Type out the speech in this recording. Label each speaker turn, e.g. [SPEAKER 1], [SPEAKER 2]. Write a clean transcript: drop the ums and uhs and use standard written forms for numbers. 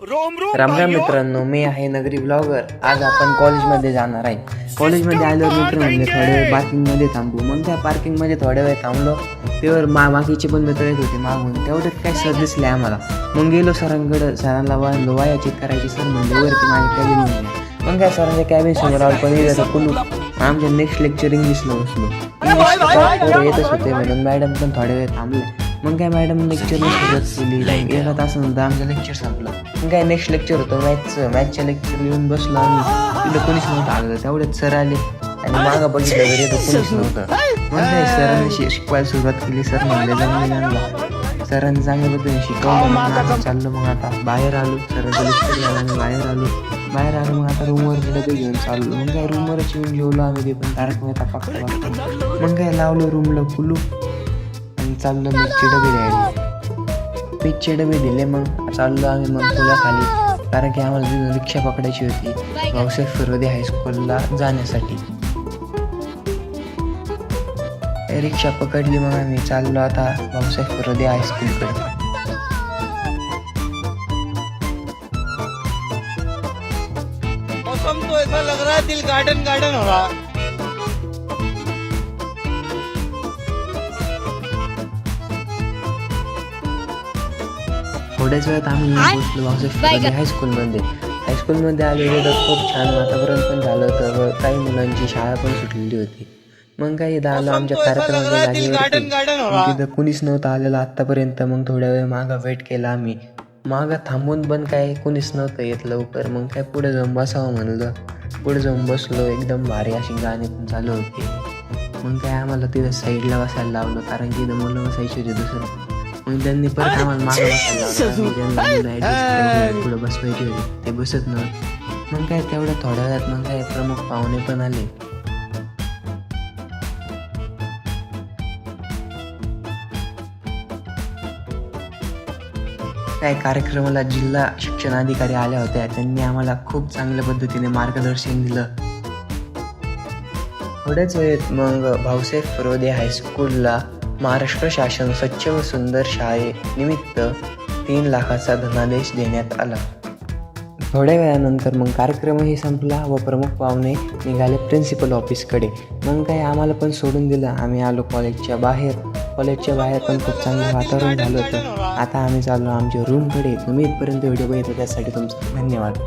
[SPEAKER 1] राम राम मित्रांनो, मी आहे नगरी ब्लॉगर. आज आपण कॉलेजमध्ये जाणार आहे. कॉलेजमध्ये आल्यावर मित्र म्हणले थोड्या वेळ पार्किंगमध्ये थांबू. मग त्या पार्किंगमध्ये थोड्या वेळ थांबलो. तेव्हा बाकीचे पण मित्र येत होते मागून. तेवढ्यात काय सर दिसले आम्हाला. मग गेलो सरांकडं. सरांना वाढलो, वाया चेक करायची. सर म्हणले वरती माझ्या कॅबिन. मग काय सरांच्या कॅबिन समोर आलो. पण येतं कुलू. आमच्या नेक्स्ट लेक्चर इंग्लिशला बसलो. इंग्लिश येतच होते म्हणून मॅडम पण थोड्या वेळ थांबले. मग काय मॅडम लेक्चरला सुरुवात केली. एका तासानंतर आमचं लेक्चर संपलं. मग काय नेक्स्ट लेक्चर होतं मॅथचं लेक्चर येऊन बसलो आम्ही. तिथं कोणीच नव्हतं आलं. तेवढ्यात सर आले आणि मागं बघितलं तरी तर कोणीच नव्हतं. मग काय सरांनी शिकवायला सुरुवात केली. सर म्हणले जमले. सरांनी चांगल्या पद्धतीने शिकवलं. मग आम्ही चाललो. मग आता बाहेर आलो. सरांचं लेक्चर झालं आणि बाहेर आलो. मग आता रूमवर डबे घेऊन चाललो. मग काय रूमवरच येऊन जेवलो आम्ही. ते पण तारक मेहता बघता. मग काय लावलं रूमला कुलू आणि चाललो मीठचे डबे द्यायला. मीठचे डबे दिले. मग चाललो आम्ही मग पुलाखाली. कारण की आम्हाला तिथून रिक्षा पकडायची होती भाऊसाहेब फरोदे हायस्कूलला जाण्यासाठी. रिक्षा पकडली. मग आम्ही चाललो आता भाऊसाहेब फरोदे हायस्कूलकडे.
[SPEAKER 2] मौसम तो ऐसा लग रहा है दिल गार्डन गार्डन हो रहा.
[SPEAKER 1] थोड्याच वेळात आम्ही पोहोचलो भाऊसाहेब फरोदे हायस्कूलमध्ये आलेलो तर खूप छान वातावरण पण झालं होतं. काही मुलांची शाळा पण सुटलेली होती. मग काही आलो आमच्या कार्यक्रमाच्या जागेवरती. तिथं कुणीच नव्हतं आलेलं आत्तापर्यंत. मग थोड्या वेळ मागं वेट केला आम्ही. मागं थांबून पण काय कुणीच नव्हतं येत लवकर. मग काय पुढे जाऊन बसावं म्हणलं. पुढे जाऊन बसलो. एकदम भारी अशी गाणी पण चालू होती. मग काय आम्हाला तिथं साईडला बसायला लावलं. कारण की इथं मुलं बसायची होती दुसरं. मग त्यांनी परत आम्हाला मागं बसायला लावलं. पुढं बसवायची होती ते बसत नव्हतं. मग काय तेवढ्या थोड्या वेळात मग काय प्रमुख पाहुणे पण आले. काय कार्यक्रमाला जिल्हा शिक्षण अधिकारी आल्या होत्या. त्यांनी आम्हाला खूप चांगल्या पद्धतीने मार्गदर्शन दिलं. थोड्याच वेळेत मग भाऊसाहेब फरोदे हायस्कूलला महाराष्ट्र शासन स्वच्छ व सुंदर शाळेनिमित्त 3 लाखाचा धनादेश देण्यात आला. थोड्या वेळानंतर मग कार्यक्रमही संपला व प्रमुख पाहुणे निघाले प्रिन्सिपल ऑफिसकडे. मग काय आम्हाला पण सोडून दिलं. आम्ही आलो कॉलेजच्या बाहेर पण खूप चांगलं वातावरण झालं होतं. आता आम्ही चाललो आमच्या रूमकडे. तुम्ही इथपर्यंत व्हिडिओ बघितला त्यासाठी तुमचं धन्यवाद.